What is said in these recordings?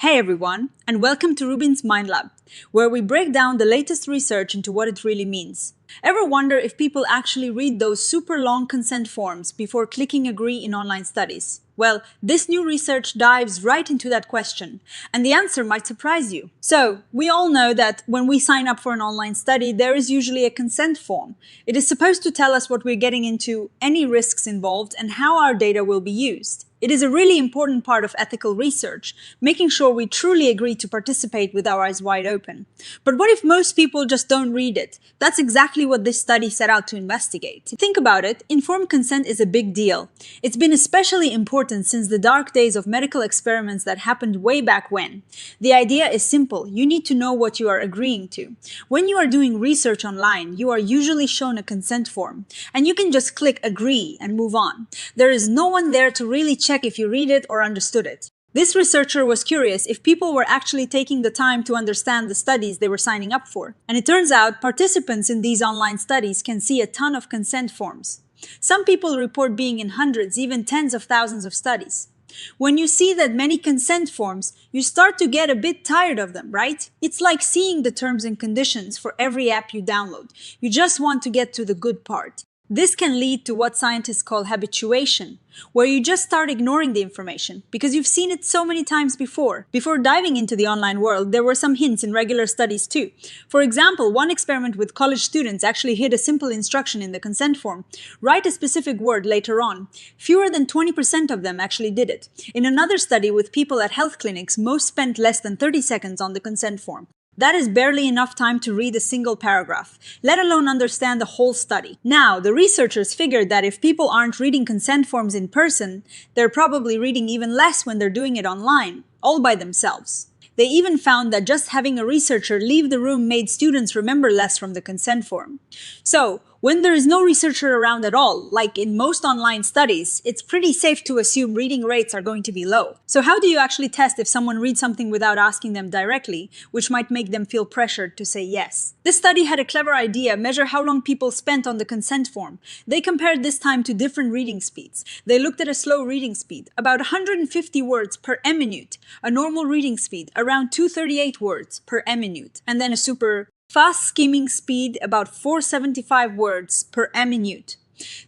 Hey everyone, and welcome to RUBIN'S Mind Lab, where we break down the latest research into what it really means. Ever wonder if people actually read those super long consent forms before clicking agree in online studies? Well, this new research dives right into that question, and the answer might surprise you. So, we all know that when we sign up for an online study, there is usually a consent form. It is supposed to tell us what we're getting into, any risks involved, and how our data will be used. It is a really important part of ethical research, making sure we truly agree to participate with our eyes wide open. But what if most people just don't read it? That's exactly what this study set out to investigate. Think about it, informed consent is a big deal. It's been especially important since the dark days of medical experiments that happened way back when. The idea is simple, you need to know what you are agreeing to. When you are doing research online, you are usually shown a consent form, and you can just click agree and move on. There is no one there to really check if you read it or understood it. This researcher was curious if people were actually taking the time to understand the studies they were signing up for. And it turns out participants in these online studies can see a ton of consent forms. Some people report being in hundreds, even tens of thousands of studies. When you see that many consent forms, you start to get a bit tired of them, right? It's like seeing the terms and conditions for every app you download. You just want to get to the good part. This can lead to what scientists call habituation, where you just start ignoring the information because you've seen it so many times before. Before diving into the online world, there were some hints in regular studies too. For example, one experiment with college students actually hid a simple instruction in the consent form: write a specific word later on. Fewer than 20% of them actually did it. In another study with people at health clinics, most spent less than 30 seconds on the consent form. That is barely enough time to read a single paragraph, let alone understand the whole study. Now, the researchers figured that if people aren't reading consent forms in person, they're probably reading even less when they're doing it online, all by themselves. They even found that just having a researcher leave the room made students remember less from the consent form. So, when there is no researcher around at all, like in most online studies, it's pretty safe to assume reading rates are going to be low. So how do you actually test if someone reads something without asking them directly, which might make them feel pressured to say yes? This study had a clever idea: measure how long people spent on the consent form. They compared this time to different reading speeds. They looked at a slow reading speed, about 150 words per minute, a normal reading speed, around 238 words per minute, and then a super fast skimming speed, about 475 words per minute.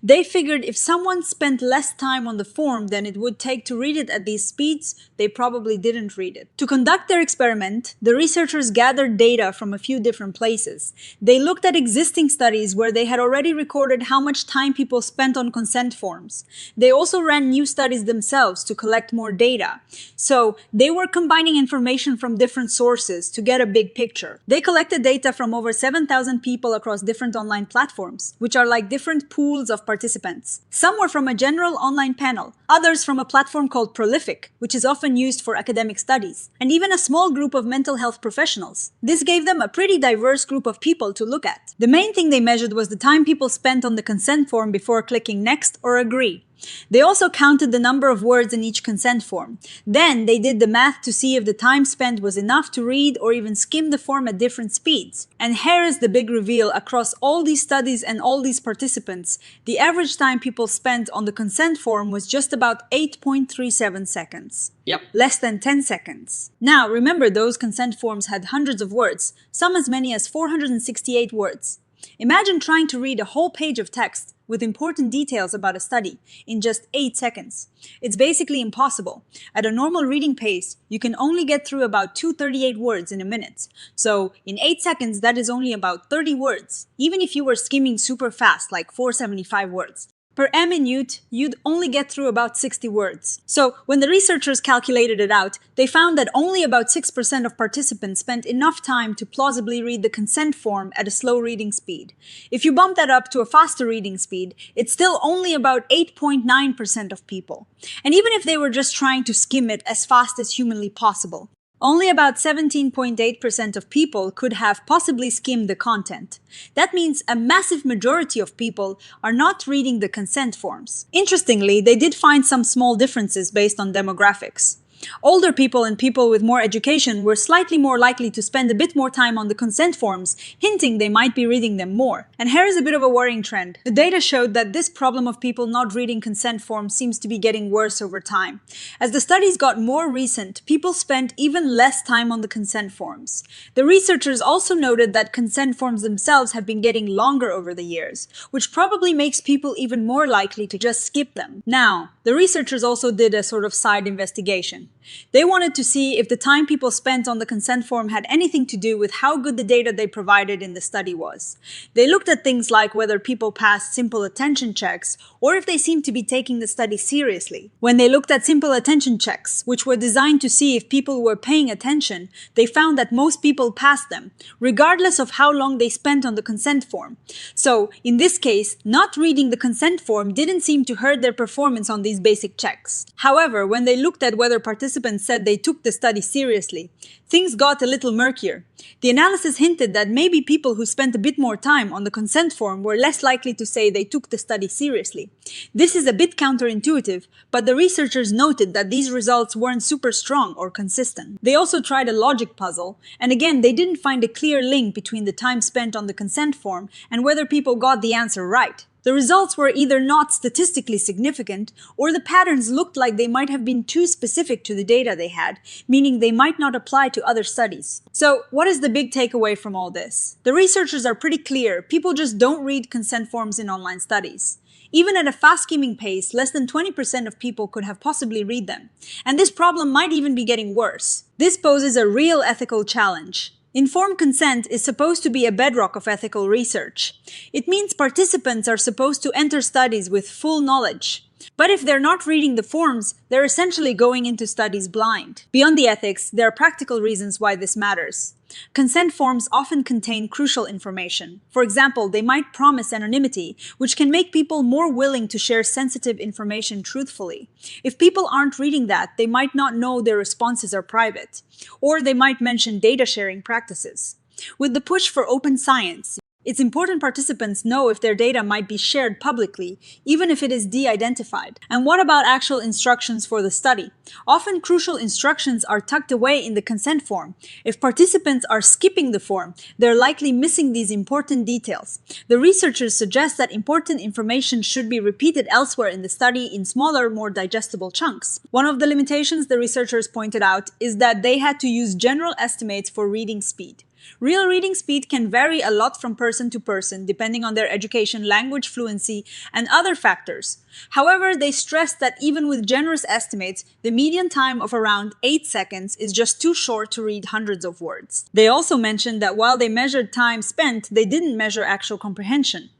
They figured if someone spent less time on the form than it would take to read it at these speeds, they probably didn't read it. To conduct their experiment, the researchers gathered data from a few different places. They looked at existing studies where they had already recorded how much time people spent on consent forms. They also ran new studies themselves to collect more data. So they were combining information from different sources to get a big picture. They collected data from over 7,000 people across different online platforms, which are like different pools of participants. Some were from a general online panel, others from a platform called Prolific, which is often used for academic studies, and even a small group of mental health professionals. This gave them a pretty diverse group of people to look at. The main thing they measured was the time people spent on the consent form before clicking next or agree. They also counted the number of words in each consent form. Then they did the math to see if the time spent was enough to read or even skim the form at different speeds. And here is the big reveal: across all these studies and all these participants, the average time people spent on the consent form was just about 8.37 seconds. Yep. Less than 10 seconds. Now, remember, those consent forms had hundreds of words, some as many as 468 words. Imagine trying to read a whole page of text with important details about a study in just 8 seconds. It's basically impossible. At a normal reading pace, you can only get through about 238 words in a minute. So in 8 seconds, that is only about 30 words, even if you were skimming super fast, like 475 words. Per minute, you'd only get through about 60 words. So when the researchers calculated it out, they found that only about 6% of participants spent enough time to plausibly read the consent form at a slow reading speed. If you bump that up to a faster reading speed, it's still only about 8.9% of people. And even if they were just trying to skim it as fast as humanly possible, only about 17.8% of people could have possibly skimmed the content. That means a massive majority of people are not reading the consent forms. Interestingly, they did find some small differences based on demographics. Older people and people with more education were slightly more likely to spend a bit more time on the consent forms, hinting they might be reading them more. And here is a bit of a worrying trend. The data showed that this problem of people not reading consent forms seems to be getting worse over time. As the studies got more recent, people spent even less time on the consent forms. The researchers also noted that consent forms themselves have been getting longer over the years, which probably makes people even more likely to just skip them. Now, the researchers also did a sort of side investigation. They wanted to see if the time people spent on the consent form had anything to do with how good the data they provided in the study was. They looked at things like whether people passed simple attention checks or if they seemed to be taking the study seriously. When they looked at simple attention checks, which were designed to see if people were paying attention, they found that most people passed them, regardless of how long they spent on the consent form. So, in this case, not reading the consent form didn't seem to hurt their performance on these basic checks. However, when they looked at whether participants said they took the study seriously, things got a little murkier. The analysis hinted that maybe people who spent a bit more time on the consent form were less likely to say they took the study seriously. This is a bit counterintuitive, but the researchers noted that these results weren't super strong or consistent. They also tried a logic puzzle, and again, they didn't find a clear link between the time spent on the consent form and whether people got the answer right. The results were either not statistically significant, or the patterns looked like they might have been too specific to the data they had, meaning they might not apply to other studies. So, what is the big takeaway from all this? The researchers are pretty clear: people just don't read consent forms in online studies. Even at a fast-skimming pace, less than 20% of people could have possibly read them. And this problem might even be getting worse. This poses a real ethical challenge. Informed consent is supposed to be a bedrock of ethical research. It means participants are supposed to enter studies with full knowledge. But if they're not reading the forms, they're essentially going into studies blind. Beyond the ethics, there are practical reasons why this matters. Consent forms often contain crucial information. For example, they might promise anonymity, which can make people more willing to share sensitive information truthfully. If people aren't reading that, they might not know their responses are private, or they might mention data sharing practices. With the push for open science, it's important participants know if their data might be shared publicly, even if it is de-identified. And what about actual instructions for the study? Often crucial instructions are tucked away in the consent form. If participants are skipping the form, they're likely missing these important details. The researchers suggest that important information should be repeated elsewhere in the study in smaller, more digestible chunks. One of the limitations the researchers pointed out is that they had to use general estimates for reading speed. Real reading speed can vary a lot from person to person, depending on their education, language fluency, and other factors. However, they stressed that even with generous estimates, the median time of around 8 seconds is just too short to read hundreds of words. They also mentioned that while they measured time spent, they didn't measure actual comprehension.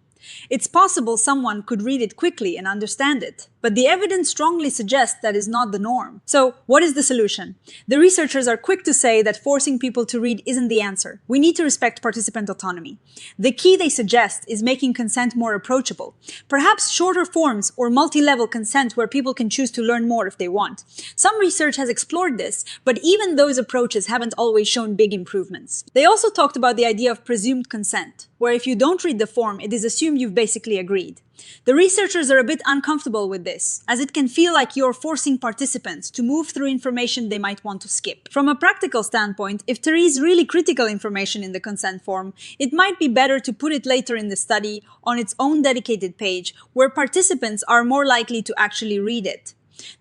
It's possible someone could read it quickly and understand it, but the evidence strongly suggests that is not the norm. So, what is the solution? The researchers are quick to say that forcing people to read isn't the answer. We need to respect participant autonomy. The key, they suggest, is making consent more approachable. Perhaps shorter forms or multi-level consent where people can choose to learn more if they want. Some research has explored this, but even those approaches haven't always shown big improvements. They also talked about the idea of presumed consent, where if you don't read the form, it is assumed you've basically agreed. The researchers are a bit uncomfortable with this, as it can feel like you're forcing participants to move through information they might want to skip. From a practical standpoint, if there is really critical information in the consent form, it might be better to put it later in the study on its own dedicated page, where participants are more likely to actually read it.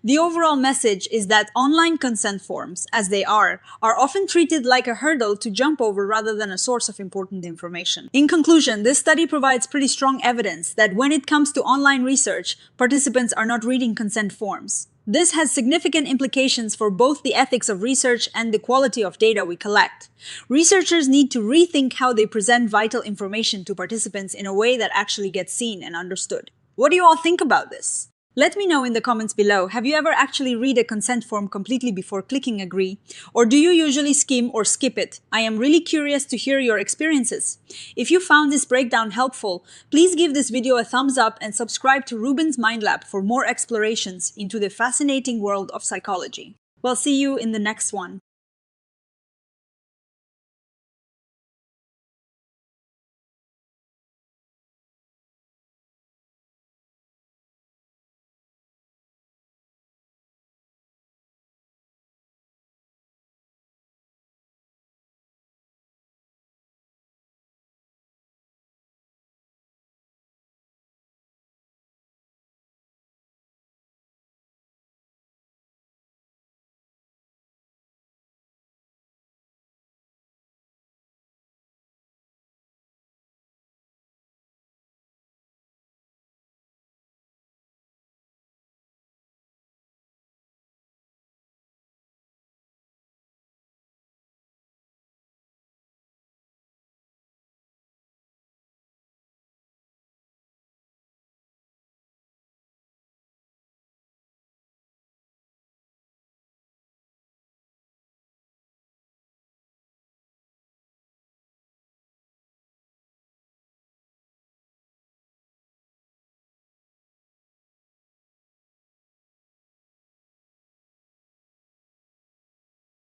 The overall message is that online consent forms, as they are often treated like a hurdle to jump over rather than a source of important information. In conclusion, this study provides pretty strong evidence that when it comes to online research, participants are not reading consent forms. This has significant implications for both the ethics of research and the quality of data we collect. Researchers need to rethink how they present vital information to participants in a way that actually gets seen and understood. What do you all think about this? Let me know in the comments below. Have you ever actually read a consent form completely before clicking agree? Or do you usually skim or skip it? I am really curious to hear your experiences. If you found this breakdown helpful, please give this video a thumbs up and subscribe to RUBIN'S Mind Lab for more explorations into the fascinating world of psychology. We'll see you in the next one.